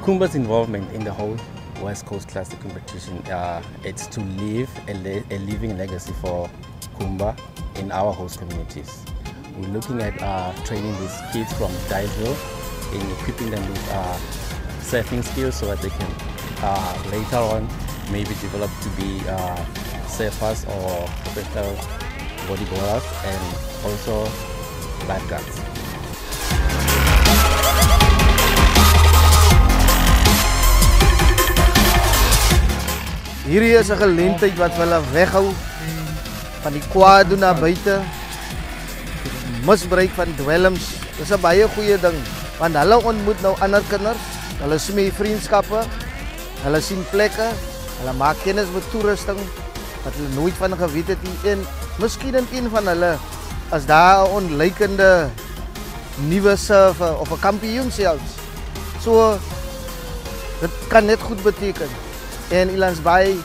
Kumba's involvement in the whole West Coast Classic competition, it's to leave a living legacy for Kumba in our host communities. We're looking at training these kids from Diveville in equipping them with surfing skills so that they can later on maybe develop to be surfers or professional bodyboarders and also lifeguards. Hierdie is 'n geleentheid wat hulle weghou van die kwaad doen na buite. Misbruik van dwelms. Dis 'n baie goeie ding want hulle ontmoet nou ander kinders. Hulle smee vriendskappe. Hulle sien plekke. Hulle maak kennis met toerusting wat hulle nooit van geweet het nie. En miskien in een van hulle as daar 'n onlykende nuwe surfer of 'n kampioen selfs. So dit kan net goed beteken. En Eland Bay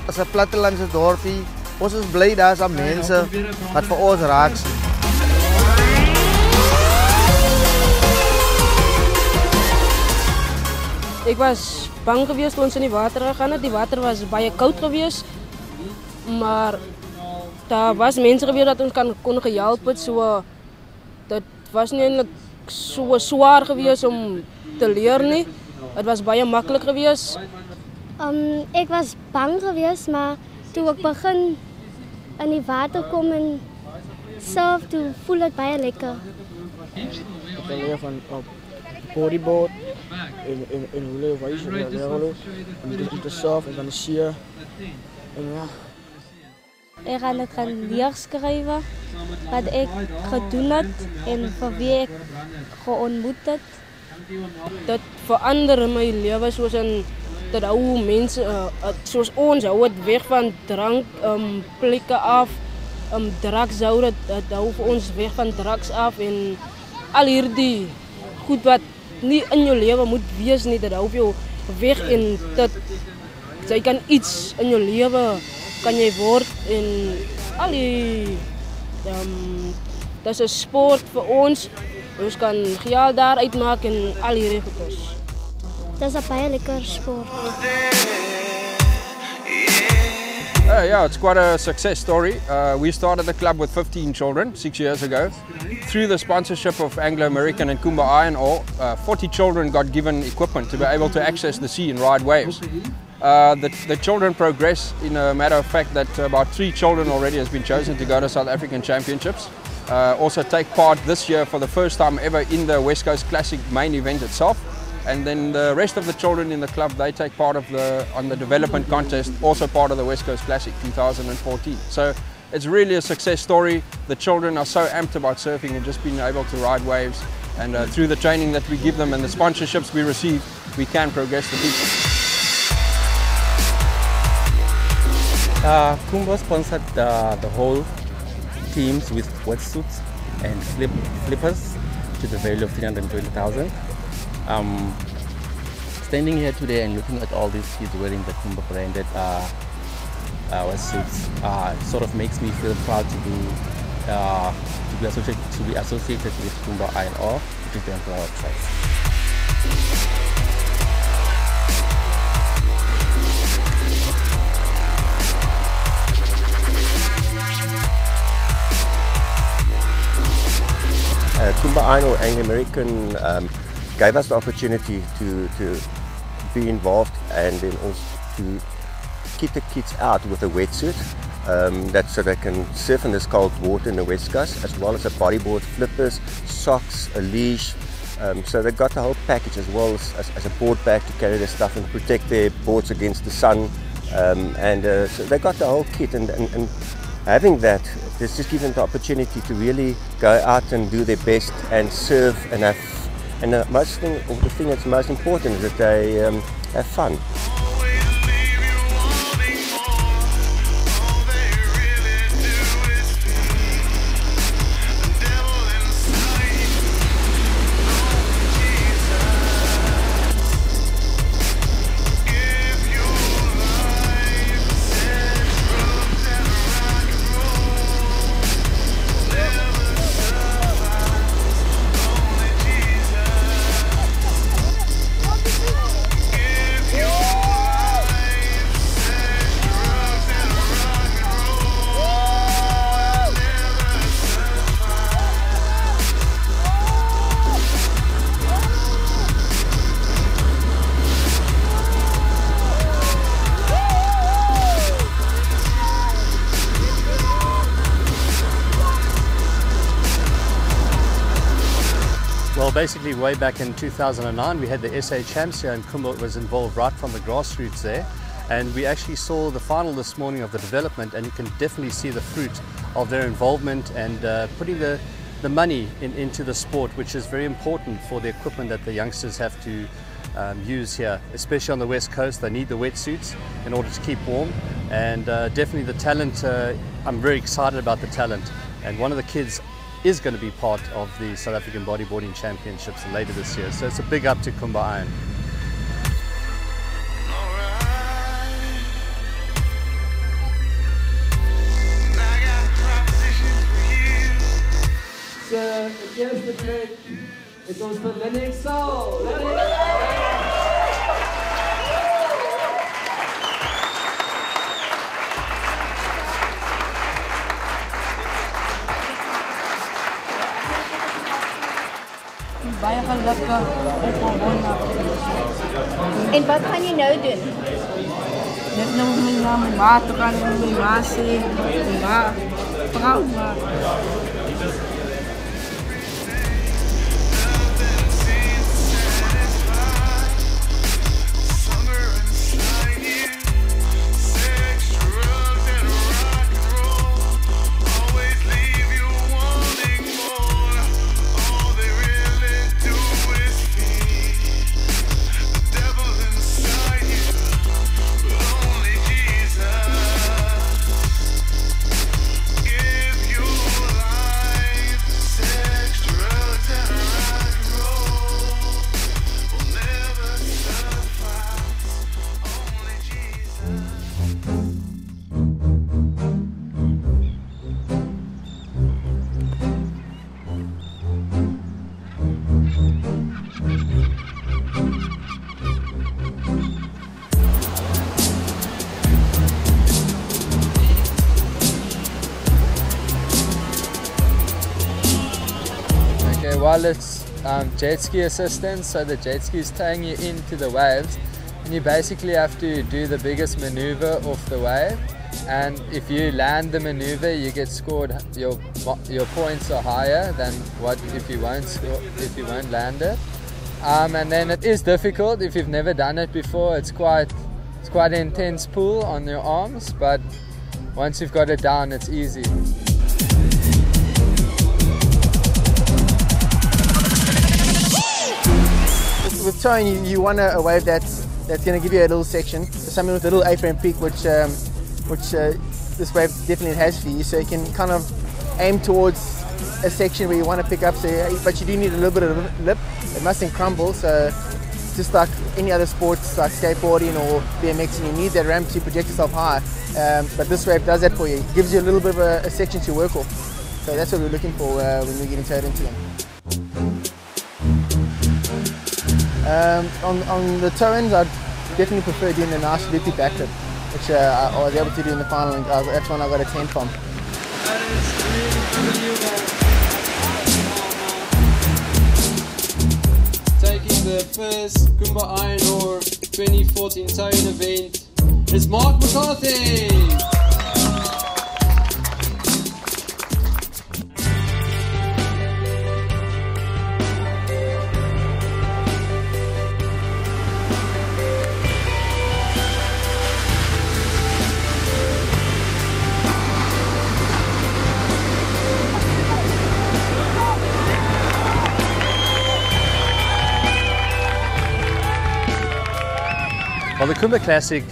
as 'n plattelandse dorpie, ons is bly daar's aan mense wat vir ons raak sien. Ek was bang geweest toe ons in die water gegaan het. Die water was baie koud geweest. Maar daar was mense geweest dat ons kon gehelp het. So dit was nie eintlik so swaar geweest om te leer nie. Dit was baie maklik geweest. Ek was bang geweest, maar toe ek begin in die water kom en surf, toe voel dit baie lekker. Ek leer van bodyboard en hoe leer wys en leren om te surf en dan de see en ja. Ek gaan dit gaan neerskryf wat ek gedoen het en vir wie ek geontmoet het. Dit verander my lewe soos in dat hou mense soos ons hou het weg van drank plekke af, drugs hou dat hou vir ons weg van drugs af en al hierdie goed wat nie in jou lewe moet wees nie, dat hou jou weg en dat jy kan iets in jou lewe kan jy word en al die dat is 'n sport vir ons. Ons kan geld daar uitmaak en al hierdie goedes. Dis 'n baie lekker sport. Yeah, it's quite a success story. We started the club with 15 children 6 years ago. Through the sponsorship of Anglo-American and Kumba Iron Ore, 40 children got given equipment to be able to access the sea and ride waves. The children progress in a matter of fact that about 3 children already has been chosen to go to South African Championships. Also take part this year for the first time ever in the West Coast Classic main event itself. And then the rest of the children in the club, they take part on the development contest, also part of the West Coast Classic 2014. So it's really a success story. The children are so amped about surfing and just being able to ride waves. And through the training that we give them and the sponsorships we receive, we can progress the people. Kumba sponsored the whole teams with wetsuits and flippers to the value of 320,000. Standing here today and looking at all these kids wearing the Kumba branded wetsuits sort of makes me feel proud to be associated with Kumba Iron Ore, which is the employer of choice. Kumba Iron Ore Anglo-American gave us the opportunity to be involved and then also to keep the kids out with a wetsuit that's so they can surf in this cold water in the West Coast, as well as a bodyboard, flippers, socks, a leash. So they got the whole package as well as a board bag to carry their stuff and protect their boards against the sun. So they got the whole kit and having that, this just gives them the opportunity to really go out and do their best and surf and have. And the thing that's most important is that they have fun. basically way back in 2009 we had the SA Champs here, and Kumba was involved right from the grassroots there. And we actually saw the final this morning of the development, and you can definitely see the fruit of their involvement and putting the money into the sport, which is very important for the equipment that the youngsters have to use here, especially on the West Coast. They need the wetsuits in order to keep warm, and definitely the talent, I'm very excited about the talent, and one of the kids is going to be part of the South African Bodyboarding Championships later this year, so it's a big up to Kumba Iron. De eerste plek is ons vir Lennox Saul. Baie gelukkig opgewonde. En wat gaan jy nou doen? Net nou met my ma te gaan en my ma sê, ma, vrou maar. Well, it's jet ski assistance, so the jet ski is towing you into the waves, and you basically have to do the biggest maneuver off the wave, and if you land the maneuver you get scored, your points are higher than what if you won't land it. And then it is difficult if you've never done it before. It's quite an intense pull on your arms, but once you've got it down it's easy. With towing, you want a wave that's going to give you a little section, something with a little A-frame peak, which this wave definitely has for you. So you can kind of aim towards a section where you want to pick up. But you do need a little bit of lip. It mustn't crumble. So just like any other sports, like skateboarding or BMXing, you need that ramp to project yourself high. But this wave does that for you. It gives you a little bit of a section to work off. So that's what we're looking for when we're getting towed into them. On the toe ends, I'd definitely prefer doing the nice loopy backflip, which I was able to do in the final, and that's one I got a 10 from. Taking the first Kumba Iron Ore 2014 towing event is Mark McCarthy. Well, the Kumba Classic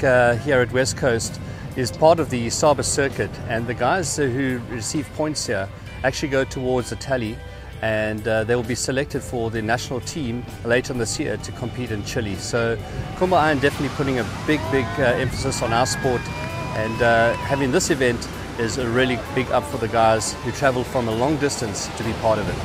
here at West Coast is part of the Saba circuit, and the guys who receive points here actually go towards the tally, and they will be selected for the national team later on this year to compete in Chile. So Kumba Iron definitely putting a big emphasis on our sport, and having this event is a really big up for the guys who travel from a long distance to be part of it.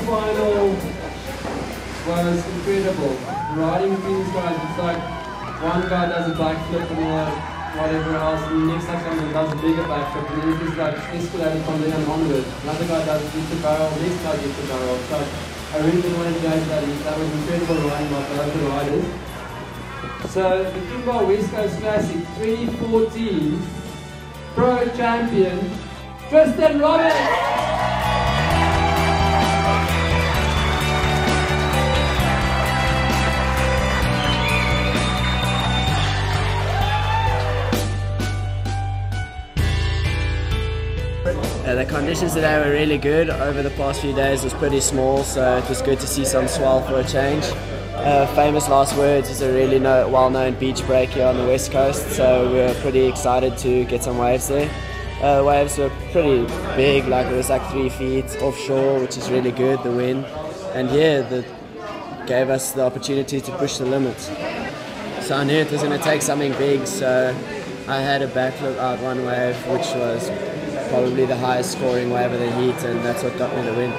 final was incredible. Riding between these guys, it's like one guy does a backflip and whatever else, and the next time someone does a bigger backflip, and then it just like escalated from then on onwards. Another guy does the barrel, next guy gets the barrel. So I really didn't want to go into that. That was incredible riding by both the riders. So the Kumba West Coast Classic 2014 Pro Champion, Tristan Roberts! The conditions today were really good. Over the past few days it was pretty small, so it was good to see some swell for a change. Famous Last Words is a really well-known beach break here on the west coast, so we were pretty excited to get some waves there. Waves were pretty big, like it was like 3 feet offshore, which is really good, the wind. And yeah, that gave us the opportunity to push the limits. So I knew it was going to take something big, so I had a backflip out one wave, which was probably the highest scoring wave of the heat, and that's what got me the win.